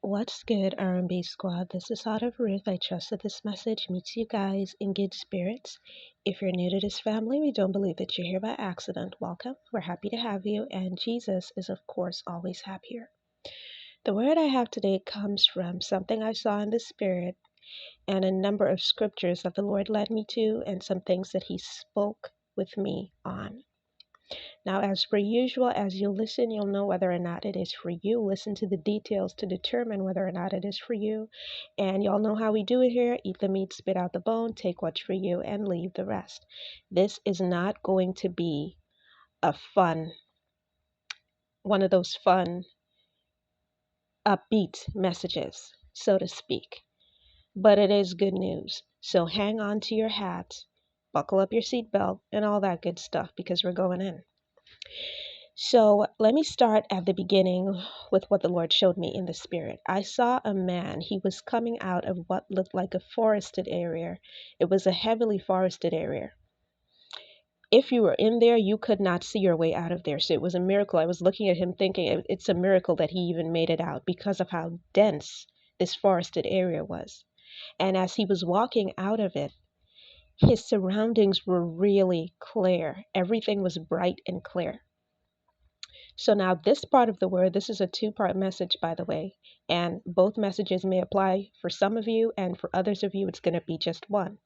What's good, R&B squad? This is Out of Ruth. I trust that this message meets you guys in good spirits. If you're new to this family, we don't believe that you're here by accident. Welcome. We're happy to have you, and Jesus is, of course, always happier. The word I have today comes from something I saw in the spirit and a number of scriptures that the Lord led me to, and some things that He spoke with me on. Now, as per usual, as you listen, you'll know whether or not it is for you. Listen to the details to determine whether or not it is for you. And y'all know how we do it here. Eat the meat, spit out the bone, take what's for you, and leave the rest. This is not going to be a one of those fun, upbeat messages, so to speak. But it is good news. So hang on to your hat, buckle up your seatbelt, and all that good stuff because we're going in. So let me start at the beginning with what the Lord showed me in the spirit. I saw a man. He was coming out of what looked like a forested area. It was a heavily forested area. If you were in there, you could not see your way out of there. So it was a miracle. I was looking at him thinking it's a miracle that he even made it out because of how dense this forested area was. And as he was walking out of it, his surroundings were really clear. Everything was bright and clear. So now this part of the word, this is a two-part message, by the way, and both messages may apply for some of you, and for others of you, it's going to be just one.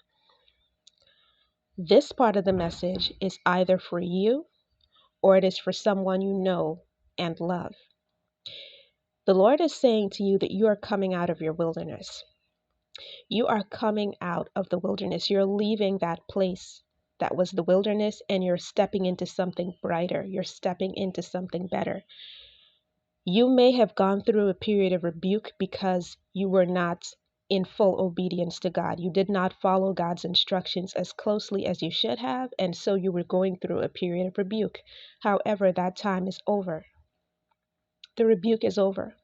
This part of the message is either for you or it is for someone you know and love. The Lord is saying to you that you are coming out of your wilderness. You are coming out of the wilderness. You're leaving that place that was the wilderness and you're stepping into something brighter. You're stepping into something better. You may have gone through a period of rebuke because you were not in full obedience to God. You did not follow God's instructions as closely as you should have, and so you were going through a period of rebuke. However, that time is over. The rebuke is over.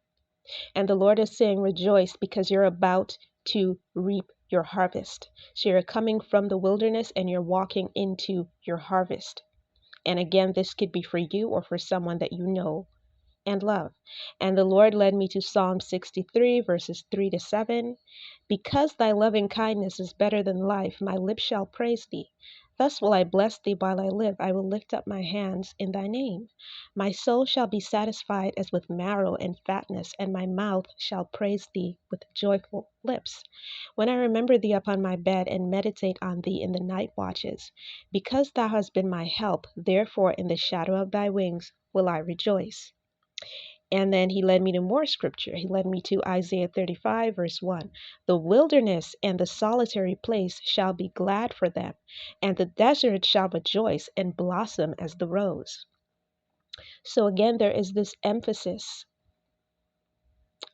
And the Lord is saying, rejoice because you're about to reap your harvest. So you're coming from the wilderness and you're walking into your harvest. And again, this could be for you or for someone that you know and love. And the Lord led me to Psalm 63, verses 3-7. Because thy loving kindness is better than life, my lips shall praise thee. Thus will I bless thee while I live. I will lift up my hands in thy name. My soul shall be satisfied as with marrow and fatness, and my mouth shall praise thee with joyful lips. When I remember thee upon my bed and meditate on thee in the night watches, because thou hast been my help, therefore in the shadow of thy wings will I rejoice. And then he led me to more scripture. He led me to Isaiah 35, verse 1. The wilderness and the solitary place shall be glad for them, and the desert shall rejoice and blossom as the rose. So again, there is this emphasis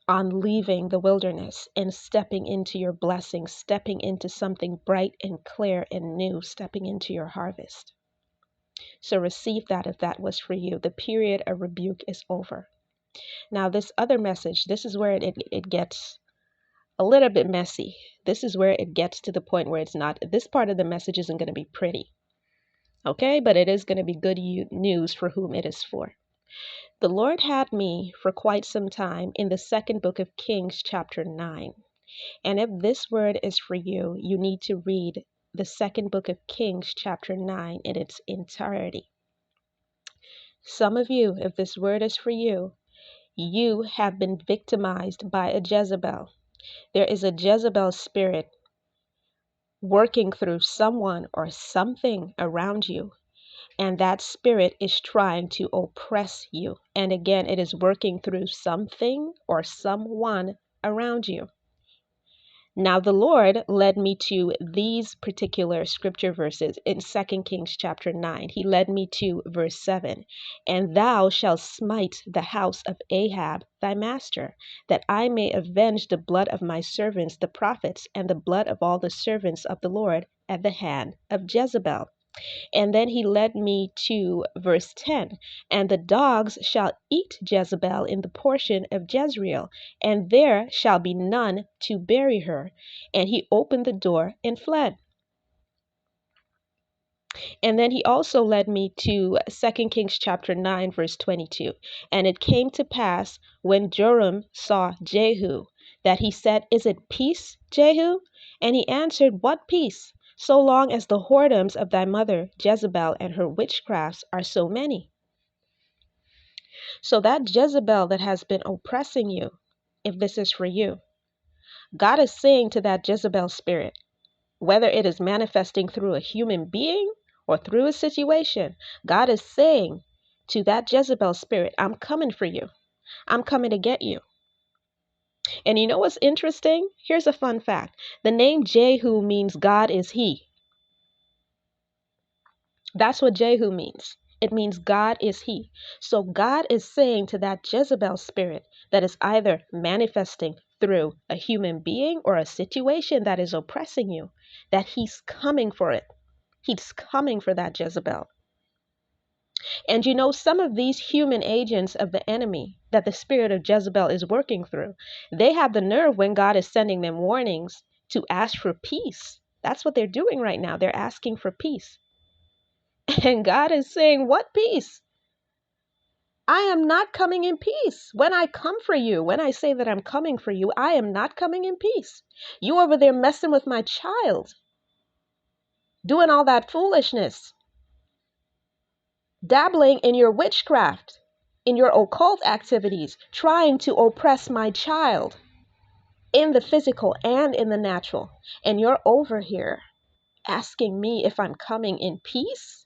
on leaving the wilderness and stepping into your blessing, stepping into something bright and clear and new, stepping into your harvest. So receive that if that was for you. The period of rebuke is over. Now, this other message, this is where it gets a little bit messy. This is where it gets to the point where it's not, this part of the message isn't going to be pretty. Okay, but it is going to be good news for whom it is for. The Lord had me for quite some time in the second book of Kings, chapter 9. And if this word is for you, you need to read the second book of Kings, chapter 9 in its entirety. Some of you, if this word is for you, you have been victimized by a Jezebel. There is a Jezebel spirit working through someone or something around you, and that spirit is trying to oppress you. And again, it is working through something or someone around you. Now the Lord led me to these particular scripture verses in 2 Kings chapter 9. He led me to verse 7. And thou shalt smite the house of Ahab thy master, that I may avenge the blood of my servants the prophets, and the blood of all the servants of the Lord at the hand of Jezebel. And then he led me to verse 10. And the dogs shall eat Jezebel in the portion of Jezreel, and there shall be none to bury her. And he opened the door and fled. And then he also led me to 2 Kings chapter 9, verse 22. And it came to pass when Joram saw Jehu that he said, Is it peace, Jehu? And he answered, What peace? So long as the whoredoms of thy mother Jezebel and her witchcrafts are so many. So that Jezebel that has been oppressing you, if this is for you, God is saying to that Jezebel spirit, whether it is manifesting through a human being or through a situation, God is saying to that Jezebel spirit, I'm coming for you. I'm coming to get you. And you know what's interesting? Here's a fun fact. The name Jehu means God is he. That's what Jehu means. It means God is he. So God is saying to that Jezebel spirit that is either manifesting through a human being or a situation that is oppressing you, that he's coming for it. He's coming for that Jezebel. And you know, some of these human agents of the enemy that the spirit of Jezebel is working through, they have the nerve when God is sending them warnings to ask for peace. That's what they're doing right now. They're asking for peace. And God is saying, what peace? I am not coming in peace. When I come for you, when I say that I'm coming for you, I am not coming in peace. You over there messing with my child, doing all that foolishness, dabbling in your witchcraft, in your occult activities, trying to oppress my child in the physical and in the natural. And you're over here asking me if I'm coming in peace?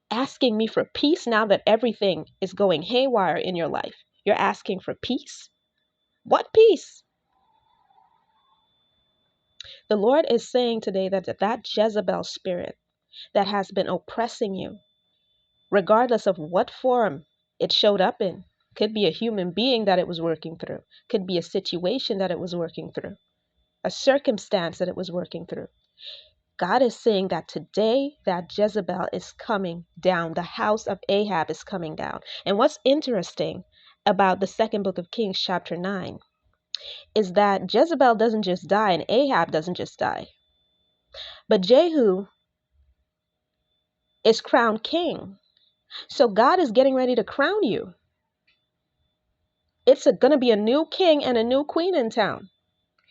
Asking me for peace now that everything is going haywire in your life. You're asking for peace? What peace? The Lord is saying today that that Jezebel spirit that has been oppressing you, regardless of what form it showed up in, could be a human being that it was working through, could be a situation that it was working through, a circumstance that it was working through. God is saying that today that Jezebel is coming down. The house of Ahab is coming down. And what's interesting about the second book of Kings, chapter 9, is that Jezebel doesn't just die and Ahab doesn't just die. But Jehu is crowned king. So God is getting ready to crown you. It's going to be a new king and a new queen in town.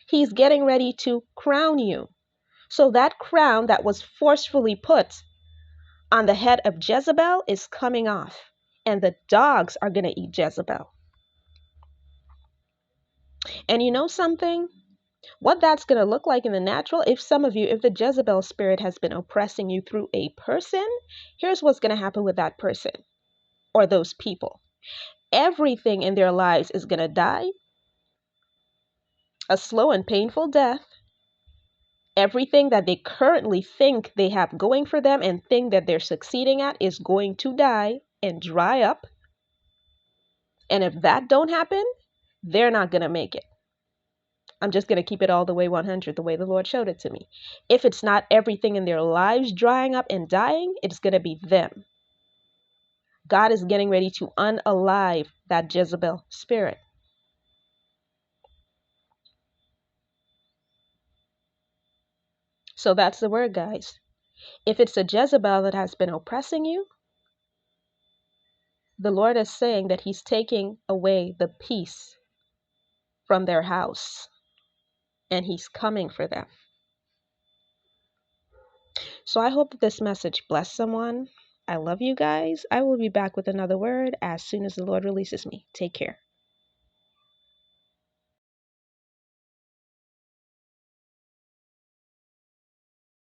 He's getting ready to crown you. So that crown that was forcefully put on the head of Jezebel is coming off, and the dogs are going to eat Jezebel. And you know something? What that's going to look like in the natural, if the Jezebel spirit has been oppressing you through a person, here's what's going to happen with that person or those people. Everything in their lives is going to die a slow and painful death. Everything that they currently think they have going for them and think that they're succeeding at is going to die and dry up. And if that don't happen, they're not going to make it. I'm just going to keep it all the way 100, the way the Lord showed it to me. If it's not everything in their lives drying up and dying, it's going to be them. God is getting ready to unalive that Jezebel spirit. So that's the word, guys. If it's a Jezebel that has been oppressing you, the Lord is saying that he's taking away the peace from their house and he's coming for them. So I hope that this message blessed someone. I love you guys. I will be back with another word as soon as the Lord releases me. Take care.